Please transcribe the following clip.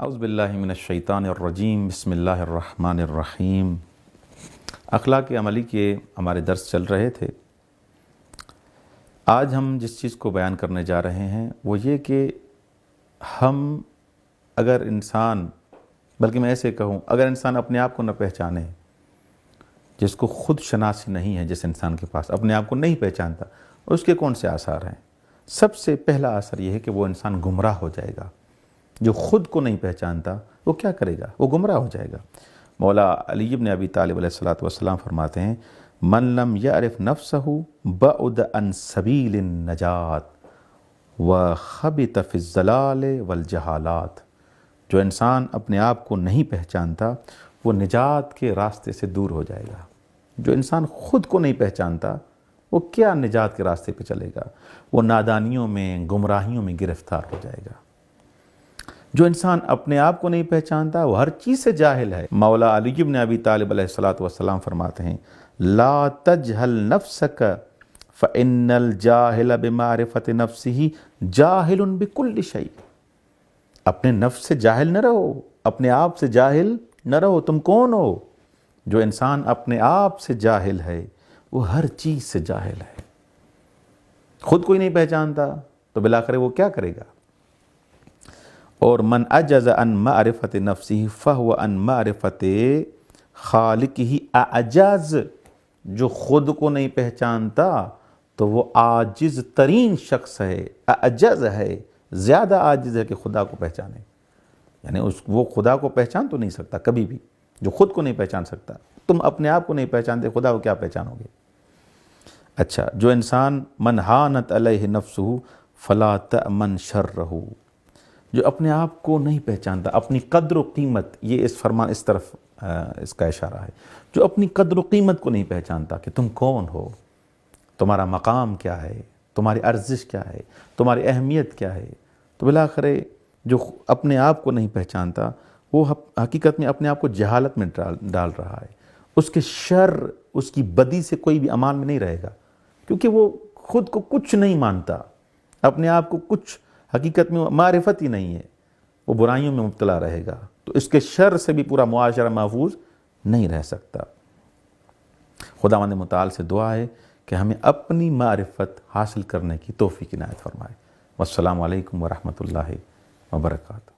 اعوذ باللہ من الشیطان الرجیم بسم اللہ الرحمن الرحیم۔ اخلاق عملی کے ہمارے درس چل رہے تھے۔ آج ہم جس چیز کو بیان کرنے جا رہے ہیں وہ یہ کہ ہم اگر انسان، بلکہ میں ایسے کہوں، اگر انسان اپنے آپ کو نہ پہچانے، جس کو خود شناسی نہیں ہے، جس انسان کے پاس اپنے آپ کو نہیں پہچانتا، اس کے کون سے آثار ہیں؟ سب سے پہلا اثر یہ ہے کہ وہ انسان گمراہ ہو جائے گا۔ جو خود کو نہیں پہچانتا وہ کیا کرے گا؟ وہ گمراہ ہو جائے گا۔ مولا علی بن ابی طالب علیہ السلام فرماتے ہیں، من لم یعرف نفسہ بعد عن سبیل النجات وخبط فی الضلال والجہالات۔ جو انسان اپنے آپ کو نہیں پہچانتا وہ نجات کے راستے سے دور ہو جائے گا۔ جو انسان خود کو نہیں پہچانتا وہ کیا نجات کے راستے پہ چلے گا؟ وہ نادانیوں میں، گمراہیوں میں گرفتار ہو جائے گا۔ جو انسان اپنے آپ کو نہیں پہچانتا وہ ہر چیز سے جاہل ہے۔ مولا علی بن ابی طالب علیہ السلام فرماتے ہیں، لا تجہل نفسک فإن الجاہل بمعرفت نفسہ جاہل بکل شیء۔ اپنے نفس سے جاہل نہ رہو، اپنے آپ سے جاہل نہ رہو۔ تم کون ہو؟ جو انسان اپنے آپ سے جاہل ہے وہ ہر چیز سے جاہل ہے۔ خود کوئی نہیں پہچانتا تو بالآخر وہ کیا کرے گا؟ اور من عجز عن معرفت نفسہ فہو عن معرفت خالقہ اعجز۔ جو خود کو نہیں پہچانتا تو وہ عاجز ترین شخص ہے، اعجز ہے، زیادہ عاجز ہے کہ خدا کو پہچانے۔ یعنی وہ خدا کو پہچان تو نہیں سکتا کبھی بھی، جو خود کو نہیں پہچان سکتا۔ تم اپنے آپ کو نہیں پہچانتے، خدا کو کیا پہچانو گے؟ اچھا، جو انسان من ہانت علیہ نفسہ فلا تأمن شرہ۔ جو اپنے آپ کو نہیں پہچانتا، اپنی قدر و قیمت، یہ اس طرف اس کا اشارہ ہے۔ جو اپنی قدر و قیمت کو نہیں پہچانتا کہ تم کون ہو، تمہارا مقام کیا ہے، تمہاری ارزش کیا ہے، تمہاری اہمیت کیا ہے، تو بالآخر جو اپنے آپ کو نہیں پہچانتا وہ حقیقت میں اپنے آپ کو جہالت میں ڈال رہا ہے۔ اس کے شر، اس کی بدی سے کوئی بھی امان میں نہیں رہے گا، کیونکہ وہ خود کو کچھ نہیں مانتا، اپنے آپ کو کچھ حقیقت میں معرفت ہی نہیں ہے، وہ برائیوں میں مبتلا رہے گا، تو اس کے شر سے بھی پورا معاشرہ محفوظ نہیں رہ سکتا۔ خداوند متعال سے دعا ہے کہ ہمیں اپنی معرفت حاصل کرنے کی توفیق عنایت فرمائے۔ والسلام علیکم ورحمۃ اللہ وبرکاتہ۔